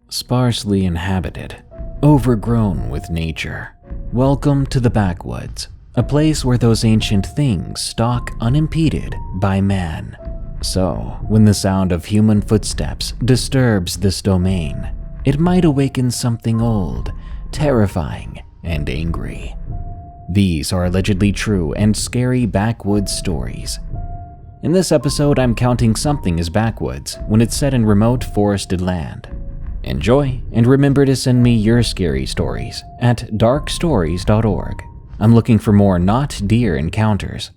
sparsely inhabited, overgrown with nature. Welcome to the Backwoods, a place where those ancient things stalk unimpeded by man. So, when the sound of human footsteps disturbs this domain, it might awaken something old, terrifying, and angry. These are allegedly true and scary backwoods stories. In this episode, I'm counting something as backwoods when it's set in remote forested land. Enjoy, and remember to send me your scary stories at darkstories.org. I'm looking for more not deer encounters.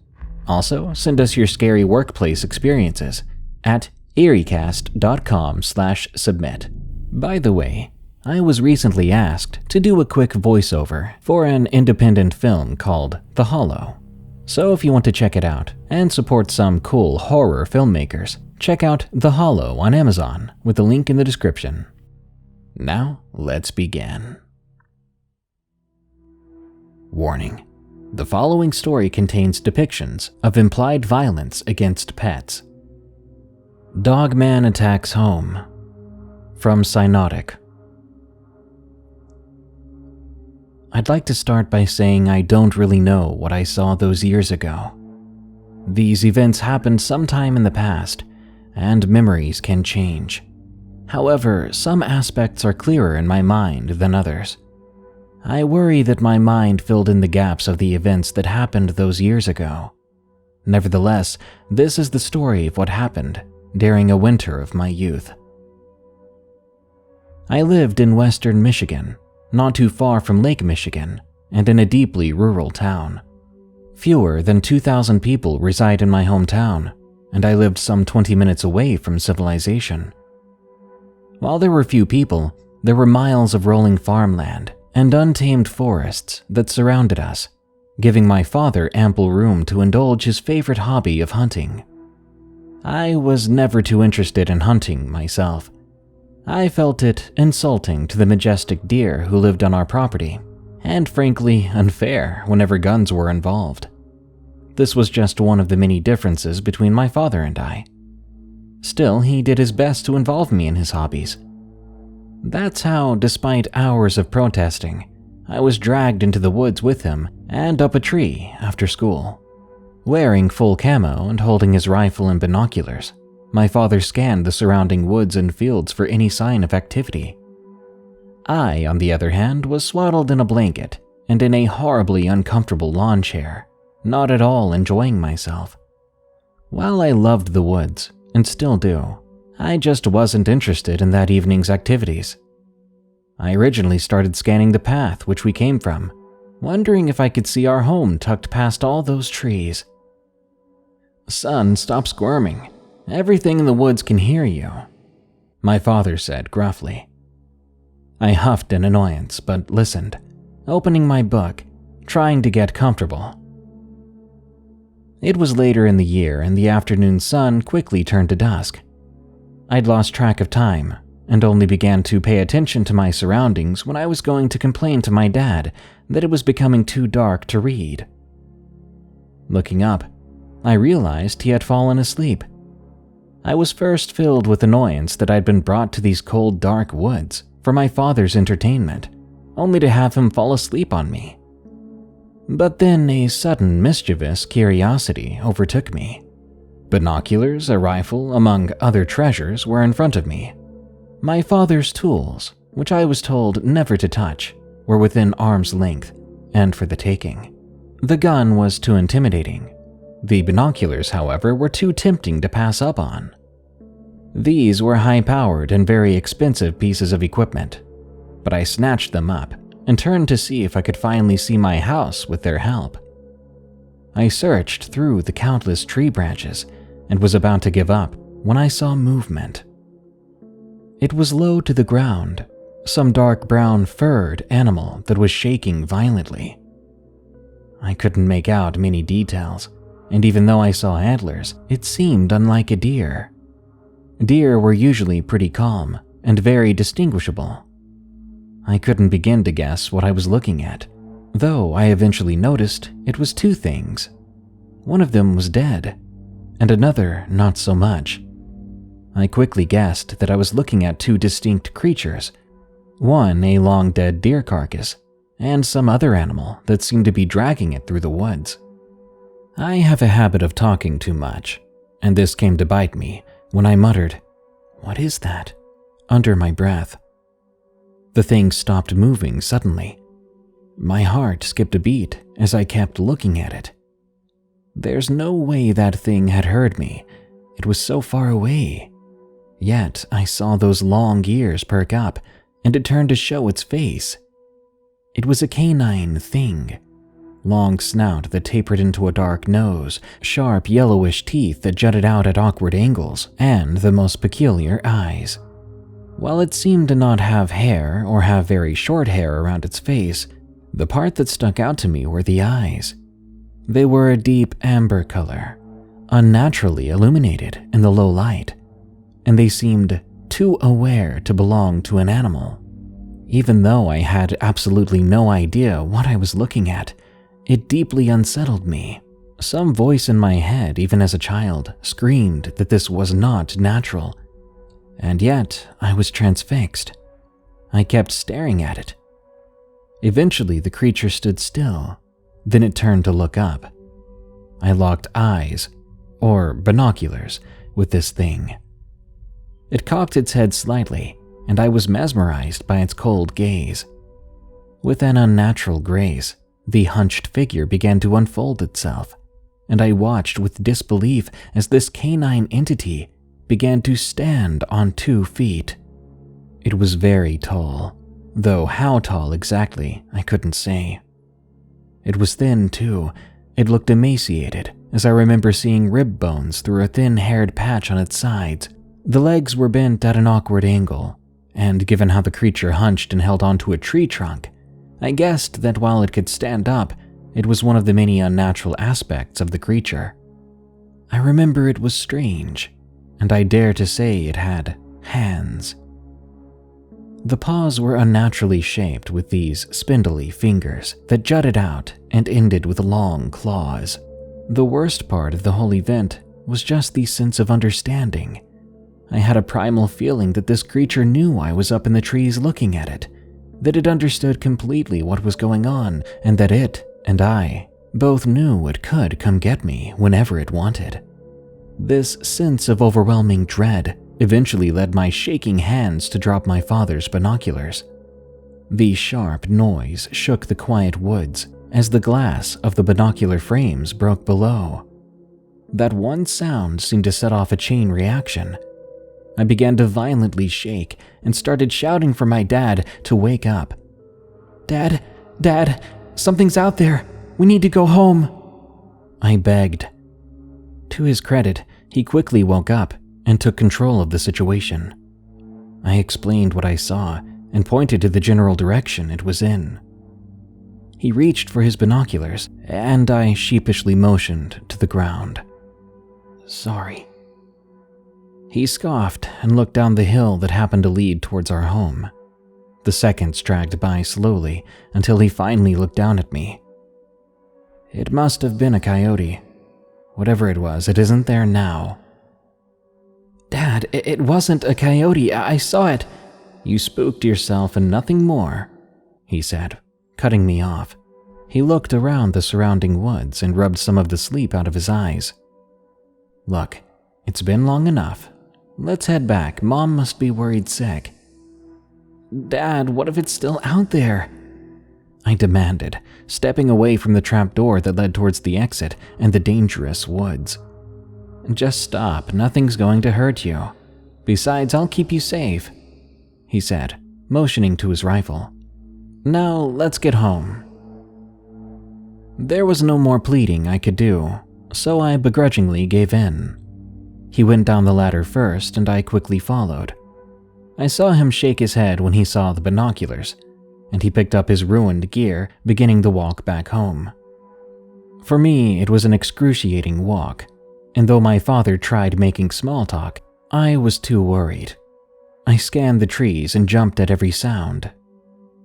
Also, send us your scary workplace experiences at eeriecast.com/submit. By the way, I was recently asked to do a quick voiceover for an independent film called The Hollow. So if you want to check it out and support some cool horror filmmakers, check out The Hollow on Amazon with the link in the description. Now, let's begin. Warning: the following story contains depictions of implied violence against pets. Dogman attacks home. From Synodic. I'd like to start by saying I don't really know what I saw those years ago. These events happened sometime in the past, and memories can change. However, some aspects are clearer in my mind than others. I worry that my mind filled in the gaps of the events that happened those years ago. Nevertheless, this is the story of what happened during a winter of my youth. I lived in western Michigan, not too far from Lake Michigan, and in a deeply rural town. Fewer than 2,000 people reside in my hometown, and I lived some 20 minutes away from civilization. While there were few people, there were miles of rolling farmland and untamed forests that surrounded us, giving my father ample room to indulge his favorite hobby of hunting. I was never too interested in hunting myself. I felt it insulting to the majestic deer who lived on our property, and frankly unfair whenever guns were involved. This was just one of the many differences between my father and I. Still, he did his best to involve me in his hobbies. That's how, despite hours of protesting, I was dragged into the woods with him and up a tree after school. Wearing full camo and holding his rifle and binoculars, my father scanned the surrounding woods and fields for any sign of activity. I, on the other hand, was swaddled in a blanket and in a horribly uncomfortable lawn chair, not at all enjoying myself. While I loved the woods, and still do, I just wasn't interested in that evening's activities. I originally started scanning the path which we came from, wondering if I could see our home tucked past all those trees. "Son, stop squirming. Everything in the woods can hear you," my father said gruffly. I huffed in annoyance but listened, opening my book, trying to get comfortable. It was later in the year and the afternoon sun quickly turned to dusk. I'd lost track of time and only began to pay attention to my surroundings when I was going to complain to my dad that it was becoming too dark to read. Looking up, I realized he had fallen asleep. I was first filled with annoyance that I'd been brought to these cold, dark woods for my father's entertainment, only to have him fall asleep on me. But then a sudden mischievous curiosity overtook me. Binoculars, a rifle, among other treasures, were in front of me. My father's tools, which I was told never to touch, were within arm's length and for the taking. The gun was too intimidating. The binoculars, however, were too tempting to pass up on. These were high-powered and very expensive pieces of equipment, but I snatched them up and turned to see if I could finally see my house with their help. I searched through the countless tree branches and was about to give up when I saw movement. It was low to the ground, some dark brown furred animal that was shaking violently. I couldn't make out many details, and even though I saw antlers, it seemed unlike a deer. Deer were usually pretty calm and very distinguishable. I couldn't begin to guess what I was looking at, though I eventually noticed it was two things. One of them was dead, and another not so much. I quickly guessed that I was looking at two distinct creatures, one a long-dead deer carcass, and some other animal that seemed to be dragging it through the woods. I have a habit of talking too much, and this came to bite me when I muttered, "What is that?" under my breath. The thing stopped moving suddenly. My heart skipped a beat as I kept looking at it. There's no way that thing had heard me. It was so far away. Yet I saw those long ears perk up, and it turned to show its face. It was a canine thing. Long snout that tapered into a dark nose, sharp yellowish teeth that jutted out at awkward angles, and the most peculiar eyes. While it seemed to not have hair or have very short hair around its face, the part that stuck out to me were the eyes. They were a deep amber color, unnaturally illuminated in the low light, and they seemed too aware to belong to an animal. Even though I had absolutely no idea what I was looking at, it deeply unsettled me. Some voice in my head, even as a child, screamed that this was not natural, and yet I was transfixed. I kept staring at it. Eventually, the creature stood still, then it turned to look up. I locked eyes, or binoculars, with this thing. It cocked its head slightly, and I was mesmerized by its cold gaze. With an unnatural grace, the hunched figure began to unfold itself, and I watched with disbelief as this canine entity began to stand on 2 feet. It was very tall, though how tall exactly I couldn't say. It was thin too. It looked emaciated, as I remember seeing rib bones through a thin-haired patch on its sides. The legs were bent at an awkward angle, and given how the creature hunched and held onto a tree trunk, I guessed that while it could stand up, it was one of the many unnatural aspects of the creature. I remember it was strange, and I dare to say it had hands. The paws were unnaturally shaped with these spindly fingers that jutted out and ended with long claws. The worst part of the whole event was just the sense of understanding. I had a primal feeling that this creature knew I was up in the trees looking at it, that it understood completely what was going on, and that it and I both knew it could come get me whenever it wanted. This sense of overwhelming dread eventually led my shaking hands to drop my father's binoculars. The sharp noise shook the quiet woods as the glass of the binocular frames broke below. That one sound seemed to set off a chain reaction. I began to violently shake and started shouting for my dad to wake up. "Dad, Dad, something's out there. We need to go home," I begged. To his credit, he quickly woke up and took control of the situation. I explained what I saw and pointed to the general direction it was in. He reached for his binoculars, and I sheepishly motioned to the ground. "Sorry." He scoffed and looked down the hill that happened to lead towards our home. The seconds dragged by slowly until he finally looked down at me. "It must have been a coyote. Whatever it was, it isn't there now." "Dad, it wasn't a coyote. I saw it." "You spooked yourself and nothing more," he said, cutting me off. He looked around the surrounding woods and rubbed some of the sleep out of his eyes. "Look, it's been long enough. Let's head back. Mom must be worried sick." "Dad, what if it's still out there?" I demanded, stepping away from the trapdoor that led towards the exit and the dangerous woods. "Just stop. Nothing's going to hurt you. Besides, I'll keep you safe," he said, motioning to his rifle. "Now, let's get home." There was no more pleading I could do, so I begrudgingly gave in. He went down the ladder first, and I quickly followed. I saw him shake his head when he saw the binoculars, and he picked up his ruined gear, beginning the walk back home. For me, it was an excruciating walk, and though my father tried making small talk, I was too worried. I scanned the trees and jumped at every sound.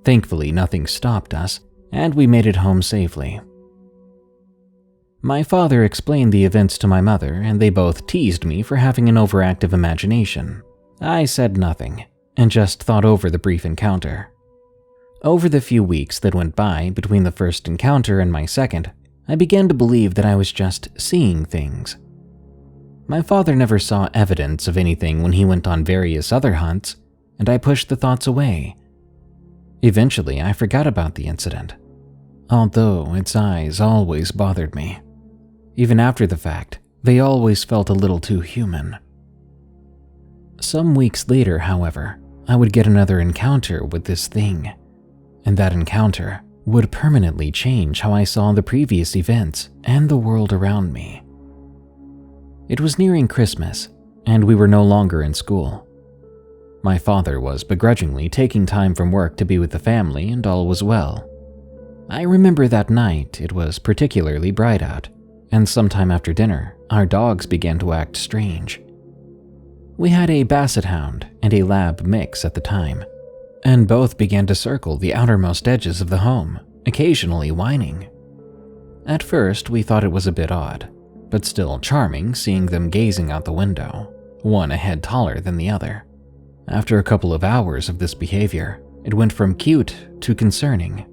Thankfully, nothing stopped us, and we made it home safely. My father explained the events to my mother, and they both teased me for having an overactive imagination. I said nothing, and just thought over the brief encounter. Over the few weeks that went by between the first encounter and my second, I began to believe that I was just seeing things. My father never saw evidence of anything when he went on various other hunts, and I pushed the thoughts away. Eventually, I forgot about the incident, although its eyes always bothered me. Even after the fact, they always felt a little too human. Some weeks later, however, I would get another encounter with this thing, and that encounter would permanently change how I saw the previous events and the world around me. It was nearing Christmas, and we were no longer in school. My father was begrudgingly taking time from work to be with the family, and all was well. I remember that night it was particularly bright out, and sometime after dinner, our dogs began to act strange. We had a basset hound and a lab mix at the time, and both began to circle the outermost edges of the home, occasionally whining. At first, we thought it was a bit odd, but still charming seeing them gazing out the window, one a head taller than the other. After a couple of hours of this behavior, it went from cute to concerning.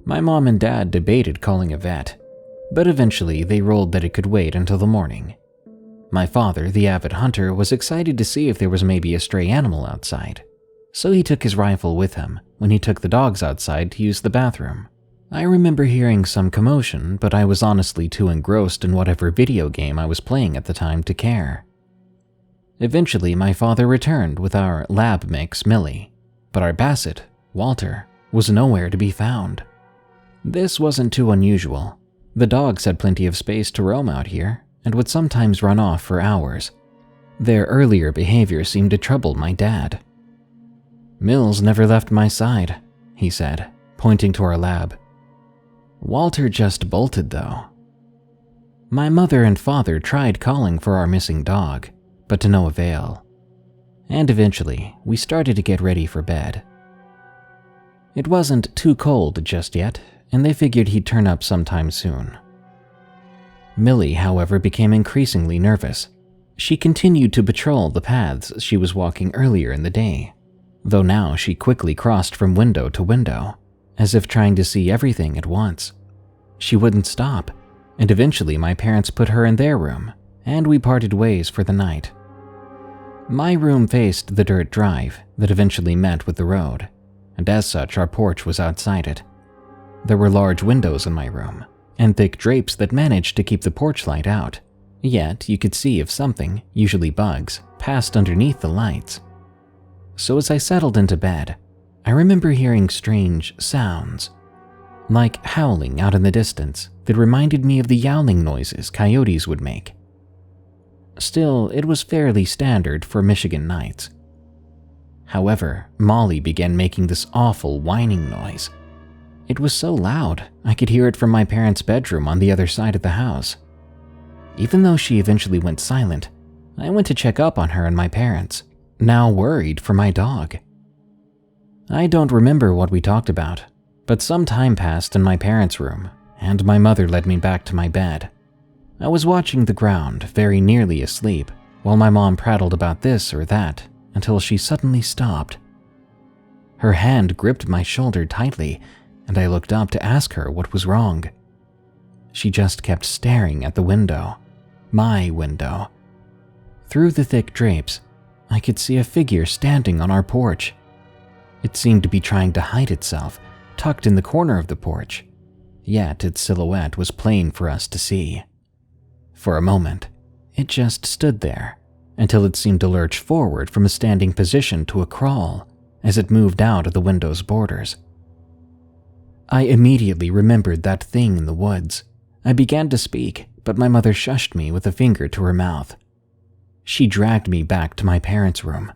My mom and dad debated calling a vet, but eventually they ruled that it could wait until the morning. My father, the avid hunter, was excited to see if there was maybe a stray animal outside, so he took his rifle with him when he took the dogs outside to use the bathroom. I remember hearing some commotion, but I was honestly too engrossed in whatever video game I was playing at the time to care. Eventually, my father returned with our lab mix, Millie, but our basset, Walter, was nowhere to be found. This wasn't too unusual. The dogs had plenty of space to roam out here and would sometimes run off for hours. Their earlier behavior seemed to trouble my dad. "Mills never left my side," he said, pointing to our lab. "Walter just bolted, though." My mother and father tried calling for our missing dog, but to no avail. And eventually, we started to get ready for bed. It wasn't too cold just yet, and they figured he'd turn up sometime soon. Millie, however, became increasingly nervous. She continued to patrol the paths she was walking earlier in the day, though now she quickly crossed from window to window, as if trying to see everything at once. She wouldn't stop, and eventually my parents put her in their room, and we parted ways for the night. My room faced the dirt drive that eventually met with the road, and as such our porch was outside it. There were large windows in my room, and thick drapes that managed to keep the porch light out, yet you could see if something, usually bugs, passed underneath the lights. So as I settled into bed, I remember hearing strange sounds, like howling out in the distance that reminded me of the yowling noises coyotes would make. Still, it was fairly standard for Michigan nights. However, Molly began making this awful whining noise. It was so loud, I could hear it from my parents' bedroom on the other side of the house. Even though she eventually went silent, I went to check up on her and my parents, now worried for my dog. I don't remember what we talked about, but some time passed in my parents' room, and my mother led me back to my bed. I was watching the ground, very nearly asleep, while my mom prattled about this or that, until she suddenly stopped. Her hand gripped my shoulder tightly, and I looked up to ask her what was wrong. She just kept staring at the window, my window. Through the thick drapes, I could see a figure standing on our porch. It seemed to be trying to hide itself, tucked in the corner of the porch, yet its silhouette was plain for us to see. For a moment, it just stood there, until it seemed to lurch forward from a standing position to a crawl as it moved out of the window's borders. I immediately remembered that thing in the woods. I began to speak, but my mother shushed me with a finger to her mouth. She dragged me back to my parents' room.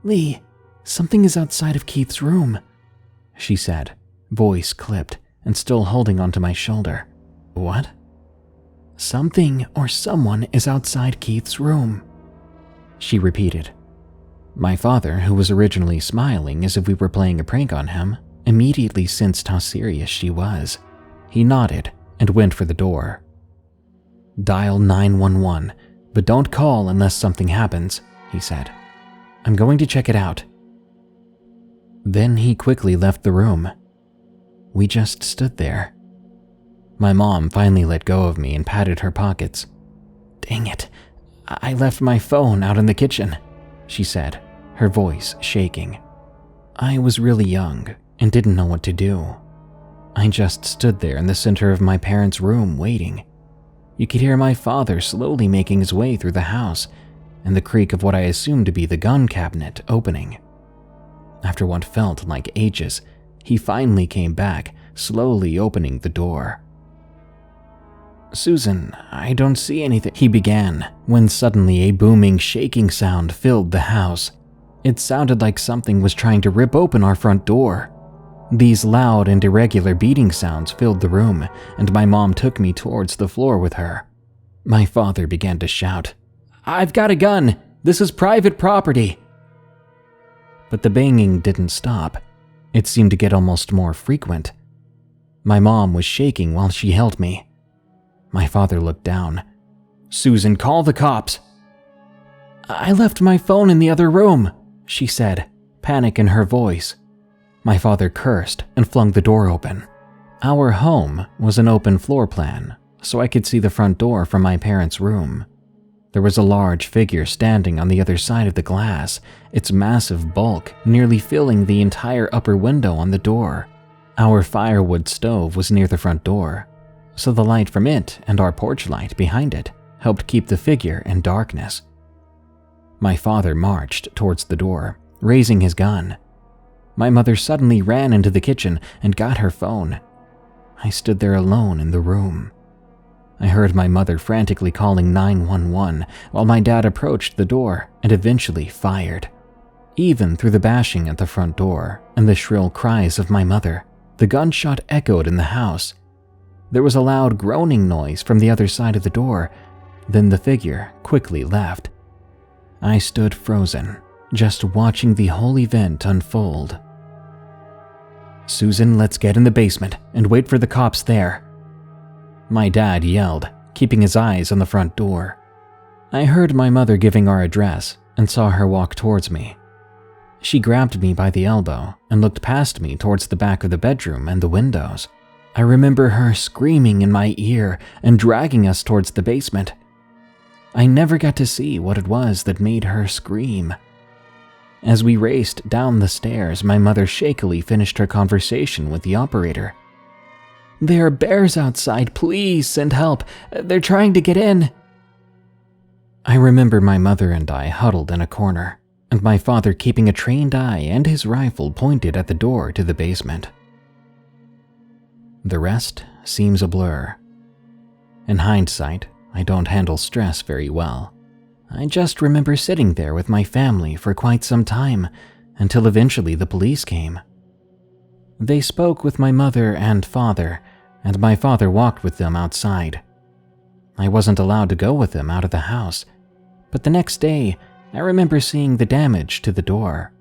"Lee, something is outside of Keith's room," she said, voice clipped and still holding onto my shoulder. "What?" "Something or someone is outside Keith's room," she repeated. My father, who was originally smiling as if we were playing a prank on him, immediately sensed how serious she was. He nodded and went for the door. "Dial 911, but don't call unless something happens," he said. "I'm going to check it out." Then he quickly left the room. We just stood there. My mom finally let go of me and patted her pockets. "Dang it, I left my phone out in the kitchen," she said, her voice shaking. I was really young and didn't know what to do. I just stood there in the center of my parents' room waiting. You could hear my father slowly making his way through the house and the creak of what I assumed to be the gun cabinet opening. After what felt like ages, he finally came back, slowly opening the door. "Susan, I don't see anything," he began, when suddenly a booming, shaking sound filled the house. It sounded like something was trying to rip open our front door. These loud and irregular beating sounds filled the room, and my mom took me towards the floor with her. My father began to shout, "I've got a gun! This is private property!" But the banging didn't stop. It seemed to get almost more frequent. My mom was shaking while she held me. My father looked down. "Susan, call the cops!" "I left my phone in the other room," she said, panic in her voice. My father cursed and flung the door open. Our home was an open floor plan, so I could see the front door from my parents' room. There was a large figure standing on the other side of the glass, its massive bulk nearly filling the entire upper window on the door. Our firewood stove was near the front door, so the light from it and our porch light behind it helped keep the figure in darkness. My father marched towards the door, raising his gun. My mother suddenly ran into the kitchen and got her phone. I stood there alone in the room. I heard my mother frantically calling 911 while my dad approached the door and eventually fired. Even through the bashing at the front door and the shrill cries of my mother, the gunshot echoed in the house. There was a loud groaning noise from the other side of the door, then the figure quickly left. I stood frozen, just watching the whole event unfold. "Susan, let's get in the basement and wait for the cops there," my dad yelled, keeping his eyes on the front door. I heard my mother giving our address and saw her walk towards me. She grabbed me by the elbow and looked past me towards the back of the bedroom and the windows. I remember her screaming in my ear and dragging us towards the basement. I never got to see what it was that made her scream. As we raced down the stairs, my mother shakily finished her conversation with the operator. "There are bears outside, please send help. They're trying to get in." I remember my mother and I huddled in a corner, and my father keeping a trained eye and his rifle pointed at the door to the basement. The rest seems a blur. In hindsight, I don't handle stress very well. I just remember sitting there with my family for quite some time until eventually the police came. They spoke with my mother and father, and my father walked with them outside. I wasn't allowed to go with them out of the house, but the next day I remember seeing the damage to the door.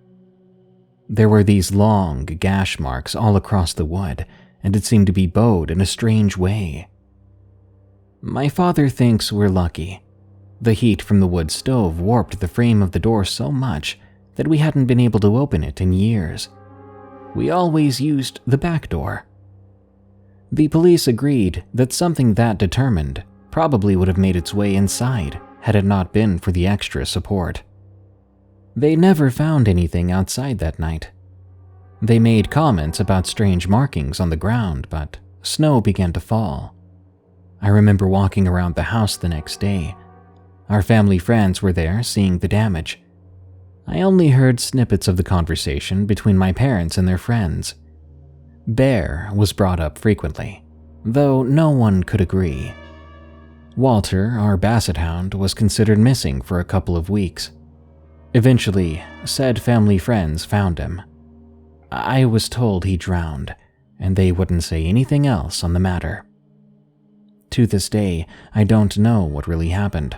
There were these long gash marks all across the wood, and it seemed to be bowed in a strange way. My father thinks we're lucky. The heat from the wood stove warped the frame of the door so much that we hadn't been able to open it in years. We always used the back door. The police agreed that something that determined probably would have made its way inside had it not been for the extra support. They never found anything outside that night. They made comments about strange markings on the ground, but snow began to fall. I remember walking around the house the next day. Our family friends were there seeing the damage. I only heard snippets of the conversation between my parents and their friends. Bear was brought up frequently, though no one could agree. Walter, our basset hound, was considered missing for a couple of weeks. Eventually, said family friends found him. I was told he drowned, and they wouldn't say anything else on the matter. To this day, I don't know what really happened.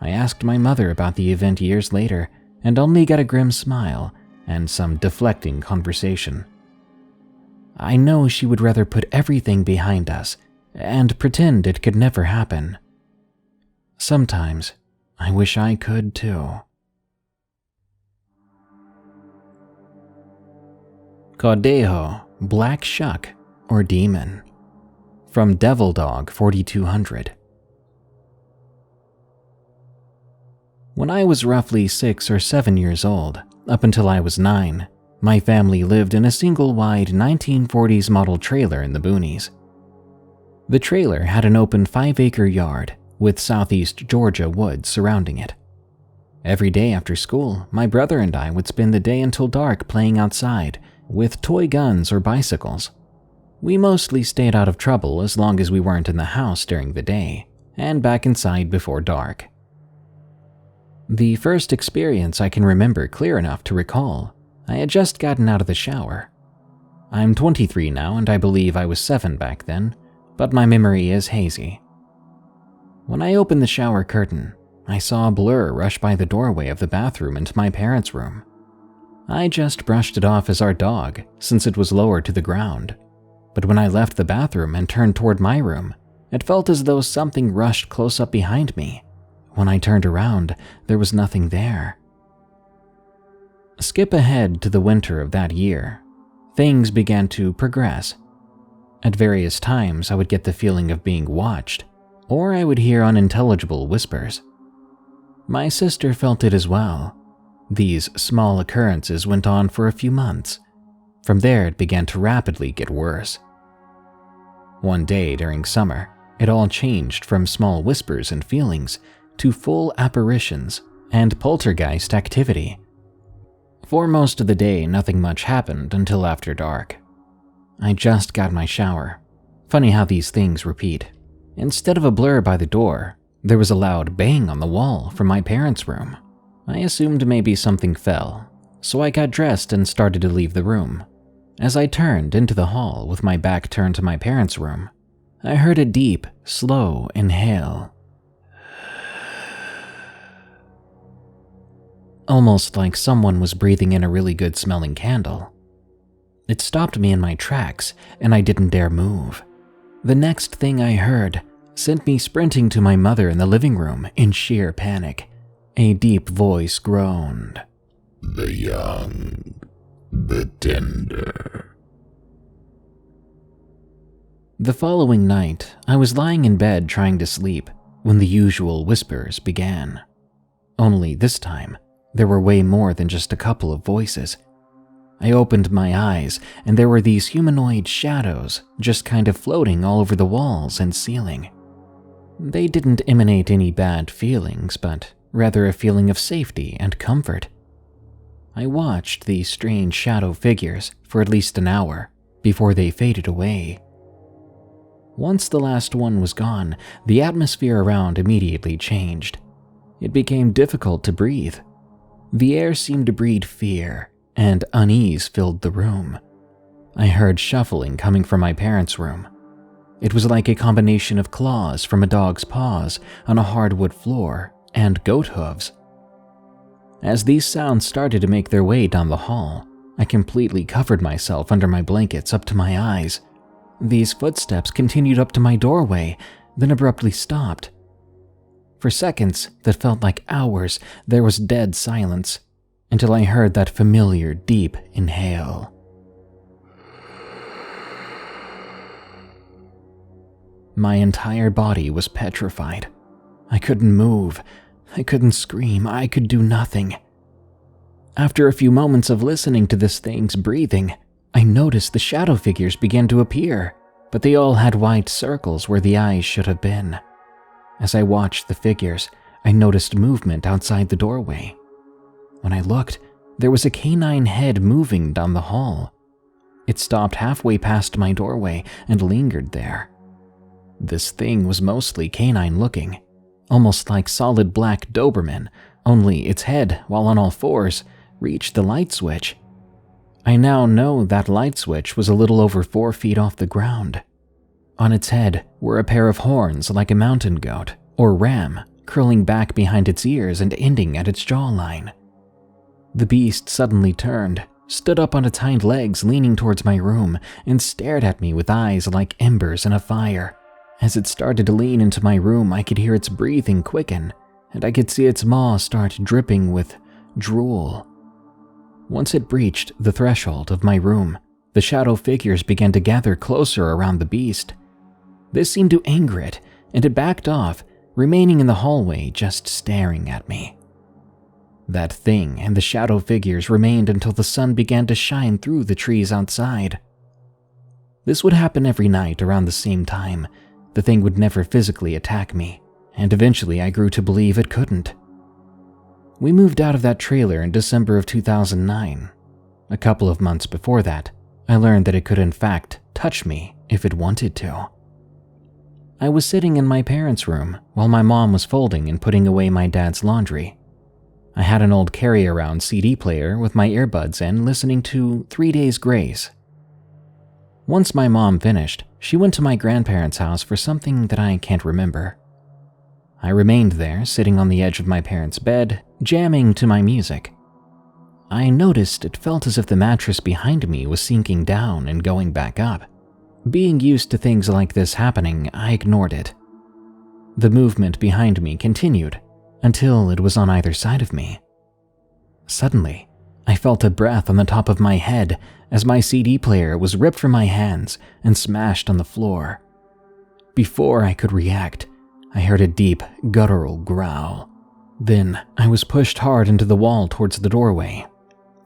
I asked my mother about the event years later and only got a grim smile and some deflecting conversation. I know she would rather put everything behind us and pretend it could never happen. Sometimes, I wish I could too. Cadejo, Black Shuck, or Demon. From Devil Dog 4200. When I was roughly 6 or 7 years old, up until I was 9, my family lived in a single-wide 1940s model trailer in the boonies. The trailer had an open 5-acre yard with southeast Georgia woods surrounding it. Every day after school, my brother and I would spend the day until dark playing outside with toy guns or bicycles. We mostly stayed out of trouble as long as we weren't in the house during the day and back inside before dark. The first experience I can remember clear enough to recall, I had just gotten out of the shower. I'm 23 now and I believe I was 7 back then, but my memory is hazy. When I opened the shower curtain, I saw a blur rush by the doorway of the bathroom into my parents' room. I just brushed it off as our dog, since it was lower to the ground. But when I left the bathroom and turned toward my room, it felt as though something rushed close up behind me. When I turned around, there was nothing there. Skip ahead to the winter of that year. Things began to progress. At various times, I would get the feeling of being watched, or I would hear unintelligible whispers. My sister felt it as well. These small occurrences went on for a few months. From there, it began to rapidly get worse. One day during summer, it all changed from small whispers and feelings to full apparitions and poltergeist activity. For most of the day, nothing much happened until after dark. I just got my shower. Funny how these things repeat. Instead of a blur by the door, there was a loud bang on the wall from my parents' room. I assumed maybe something fell, so I got dressed and started to leave the room. As I turned into the hall with my back turned to my parents' room, I heard a deep, slow inhale. Almost like someone was breathing in a really good smelling candle. It stopped me in my tracks and I didn't dare move. The next thing I heard sent me sprinting to my mother in the living room in sheer panic. A deep voice groaned. "The young, the tender." The following night, I was lying in bed trying to sleep when the usual whispers began. Only this time, there were way more than just a couple of voices. I opened my eyes and there were these humanoid shadows just kind of floating all over the walls and ceiling. They didn't emanate any bad feelings, but rather a feeling of safety and comfort. I watched these strange shadow figures for at least an hour before they faded away. Once the last one was gone, the atmosphere around immediately changed. It became difficult to breathe. The air seemed to breed fear, and unease filled the room. I heard shuffling coming from my parents' room. It was like a combination of claws from a dog's paws on a hardwood floor and goat hooves. As these sounds started to make their way down the hall, I completely covered myself under my blankets up to my eyes. These footsteps continued up to my doorway, then abruptly stopped. For seconds that felt like hours, there was dead silence, until I heard that familiar deep inhale. My entire body was petrified. I couldn't move. I couldn't scream. I could do nothing. After a few moments of listening to this thing's breathing, I noticed the shadow figures began to appear, but they all had white circles where the eyes should have been. As I watched the figures, I noticed movement outside the doorway. When I looked, there was a canine head moving down the hall. It stopped halfway past my doorway and lingered there. This thing was mostly canine-looking, almost like solid black Doberman, only its head, while on all fours, reached the light switch. I now know that light switch was a little over 4 feet off the ground. On its head were a pair of horns like a mountain goat or ram, curling back behind its ears and ending at its jawline. The beast suddenly turned, stood up on its hind legs leaning towards my room, and stared at me with eyes like embers in a fire. As it started to lean into my room, I could hear its breathing quicken, and I could see its maw start dripping with drool. Once it breached the threshold of my room, the shadow figures began to gather closer around the beast. This seemed to anger it, and it backed off, remaining in the hallway just staring at me. That thing and the shadow figures remained until the sun began to shine through the trees outside. This would happen every night around the same time. The thing would never physically attack me, and eventually I grew to believe it couldn't. We moved out of that trailer in December of 2009. A couple of months before that, I learned that it could in fact touch me if it wanted to. I was sitting in my parents' room while my mom was folding and putting away my dad's laundry. I had an old carry-around CD player with my earbuds in, listening to 3 Days Grace. Once my mom finished, she went to my grandparents' house for something that I can't remember. I remained there, sitting on the edge of my parents' bed, jamming to my music. I noticed it felt as if the mattress behind me was sinking down and going back up. Being used to things like this happening, I ignored it. The movement behind me continued until it was on either side of me. Suddenly, I felt a breath on the top of my head as my CD player was ripped from my hands and smashed on the floor. Before I could react, I heard a deep, guttural growl. Then I was pushed hard into the wall towards the doorway.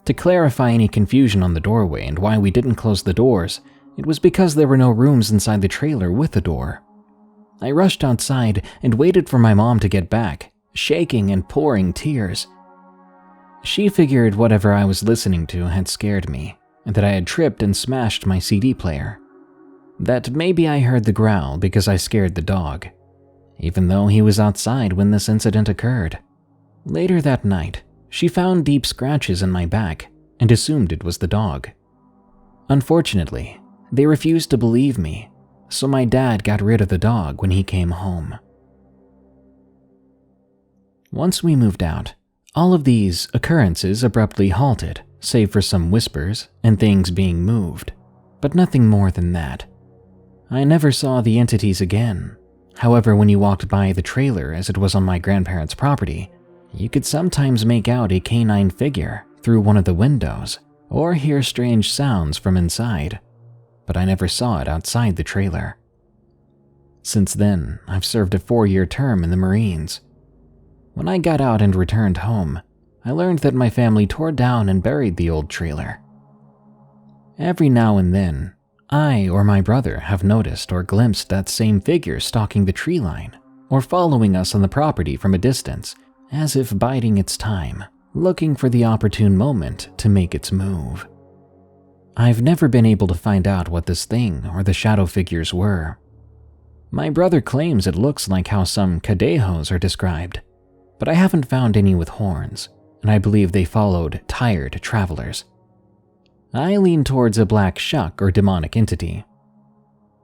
To clarify any confusion on the doorway and why we didn't close the doors, it was because there were no rooms inside the trailer with a door. I rushed outside and waited for my mom to get back, shaking and pouring tears. She figured whatever I was listening to had scared me, and that I had tripped and smashed my CD player. That maybe I heard the growl because I scared the dog, even though he was outside when this incident occurred. Later that night, she found deep scratches in my back and assumed it was the dog. Unfortunately, they refused to believe me, so my dad got rid of the dog when he came home. Once we moved out, all of these occurrences abruptly halted, save for some whispers and things being moved, but nothing more than that. I never saw the entities again. However, when you walked by the trailer as it was on my grandparents' property, you could sometimes make out a canine figure through one of the windows or hear strange sounds from inside, but I never saw it outside the trailer. Since then, I've served a 4-year term in the Marines. When I got out and returned home, I learned that my family tore down and buried the old trailer. Every now and then, I or my brother have noticed or glimpsed that same figure stalking the tree line or following us on the property from a distance, as if biding its time, looking for the opportune moment to make its move. I've never been able to find out what this thing or the shadow figures were. My brother claims it looks like how some Cadejos are described, but I haven't found any with horns, and I believe they followed tired travelers. I lean towards a black Shuck or demonic entity.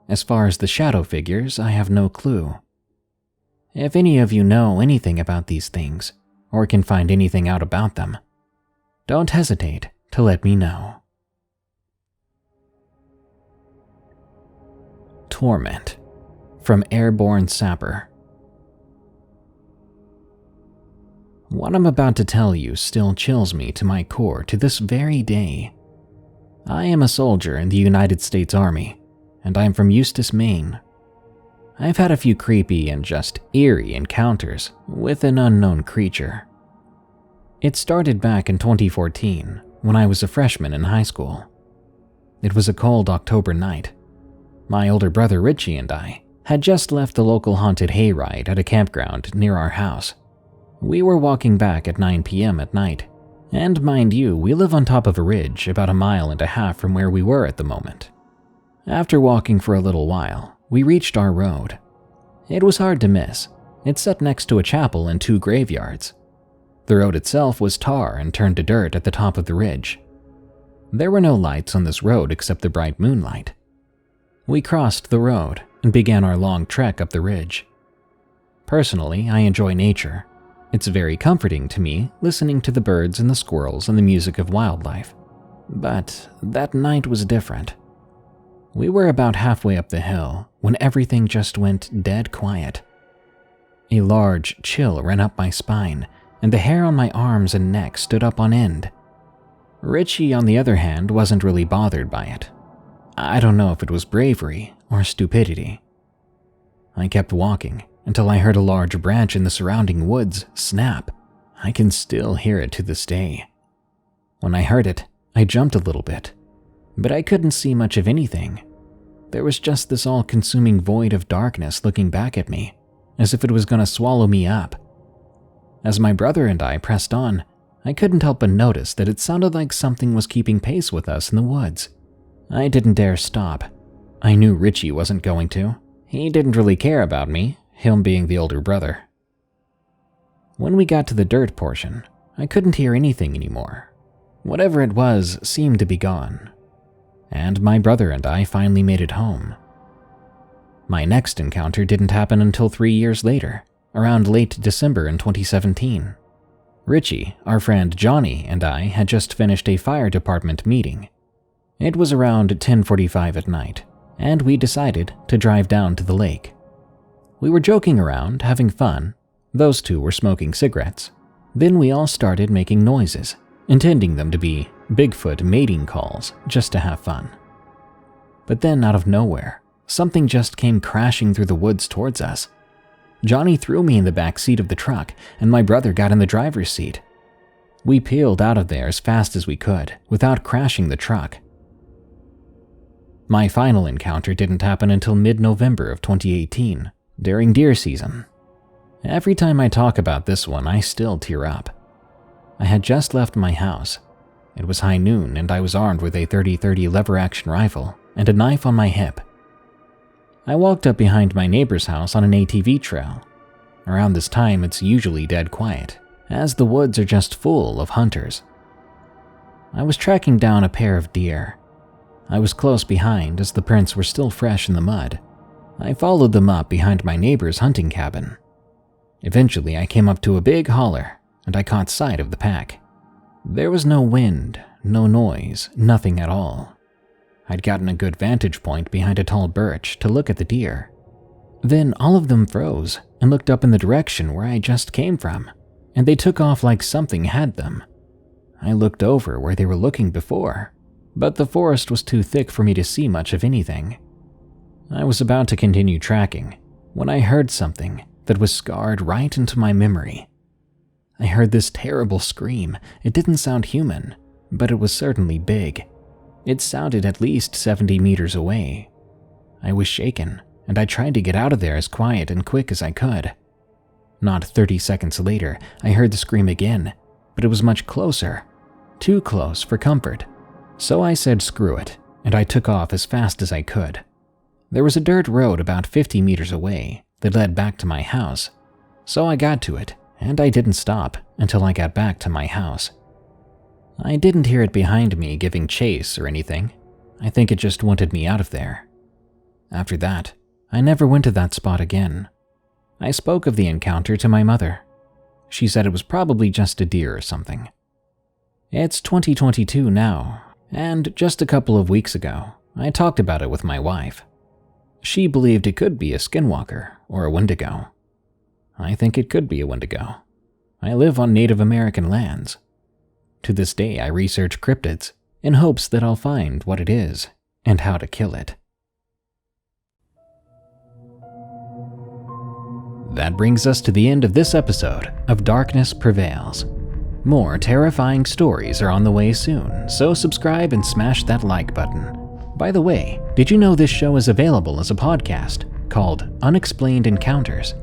As far as the shadow figures, I have no clue. If any of you know anything about these things, or can find anything out about them, don't hesitate to let me know. Torment, from Airborne Sapper. What I'm about to tell you still chills me to my core to this very day. I am a soldier in the United States Army, and I'm from Eustis, Maine. I've had a few creepy and just eerie encounters with an unknown creature. It started back in 2014 when I was a freshman in high school. It was a cold October night. My older brother Richie and I had just left the local haunted hayride at a campground near our house. We were walking back at 9 p.m. at night, and mind you, we live on top of a ridge about 1.5 miles from where we were at the moment. After walking for a little while, we reached our road. It was hard to miss. It sat next to a chapel and 2 graveyards. The road itself was tar and turned to dirt at the top of the ridge. There were no lights on this road except the bright moonlight. We crossed the road and began our long trek up the ridge. Personally, I enjoy nature. It's very comforting to me listening to the birds and the squirrels and the music of wildlife. But that night was different. We were about halfway up the hill when everything just went dead quiet. A large chill ran up my spine, and the hair on my arms and neck stood up on end. Richie, on the other hand, wasn't really bothered by it. I don't know if it was bravery or stupidity. I kept walking until I heard a large branch in the surrounding woods snap. I can still hear it to this day. When I heard it, I jumped a little bit, but I couldn't see much of anything. There was just this all-consuming void of darkness looking back at me, as if it was going to swallow me up. As my brother and I pressed on, I couldn't help but notice that it sounded like something was keeping pace with us in the woods. I didn't dare stop. I knew Richie wasn't going to. He didn't really care about me, him being the older brother. When we got to the dirt portion, I couldn't hear anything anymore. Whatever it was seemed to be gone. And my brother and I finally made it home. My next encounter didn't happen until 3 years later, around late December in 2017. Richie, our friend Johnny, and I had just finished a fire department meeting. It was around 10:45 at night, and we decided to drive down to the lake. We were joking around, having fun. Those two were smoking cigarettes. Then we all started making noises, intending them to be Bigfoot mating calls just to have fun. But then, out of nowhere, something just came crashing through the woods towards us. Johnny threw me in the back seat of the truck, and my brother got in the driver's seat. We peeled out of there as fast as we could, without crashing the truck. My final encounter didn't happen until mid-November of 2018, during deer season. Every time I talk about this one, I still tear up. I had just left my house. It was high noon, and I was armed with a .30-30 lever-action rifle and a knife on my hip. I walked up behind my neighbor's house on an ATV trail. Around this time, it's usually dead quiet, as the woods are just full of hunters. I was tracking down a pair of deer. I was close behind, as the prints were still fresh in the mud. I followed them up behind my neighbor's hunting cabin. Eventually, I came up to a big holler, and I caught sight of the pack. There was no wind, no noise, nothing at all. I'd gotten a good vantage point behind a tall birch to look at the deer. Then all of them froze and looked up in the direction where I just came from, and they took off like something had them. I looked over where they were looking before, but the forest was too thick for me to see much of anything. I was about to continue tracking when I heard something that was scarred right into my memory. I heard this terrible scream. It didn't sound human, but it was certainly big. It sounded at least 70 meters away. I was shaken, and I tried to get out of there as quiet and quick as I could. Not 30 seconds later, I heard the scream again, but it was much closer. Too close for comfort. So I said screw it, and I took off as fast as I could. There was a dirt road about 50 meters away that led back to my house, so I got to it, and I didn't stop until I got back to my house. I didn't hear it behind me giving chase or anything. I think it just wanted me out of there. After that, I never went to that spot again. I spoke of the encounter to my mother. She said it was probably just a deer or something. It's 2022 now, and just a couple of weeks ago, I talked about it with my wife. She believed it could be a skinwalker or a wendigo. I think it could be a wendigo. I live on Native American lands. To this day, I research cryptids in hopes that I'll find what it is and how to kill it. That brings us to the end of this episode of Darkness Prevails. More terrifying stories are on the way soon, so subscribe and smash that like button. By the way, did you know this show is available as a podcast called Unexplained Encounters?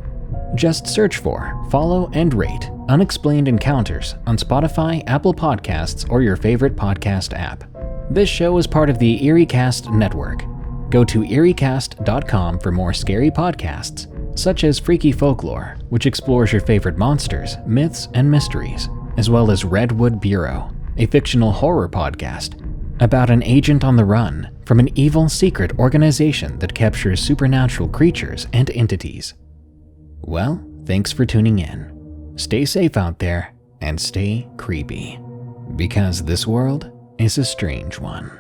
Just search for, follow, and rate Unexplained Encounters on Spotify, Apple Podcasts, or your favorite podcast app. This show is part of the EerieCast network. Go to EerieCast.com for more scary podcasts, such as Freaky Folklore, which explores your favorite monsters, myths, and mysteries, as well as Redwood Bureau, a fictional horror podcast about an agent on the run from an evil secret organization that captures supernatural creatures and entities. Well, thanks for tuning in. Stay safe out there and stay creepy, because this world is a strange one.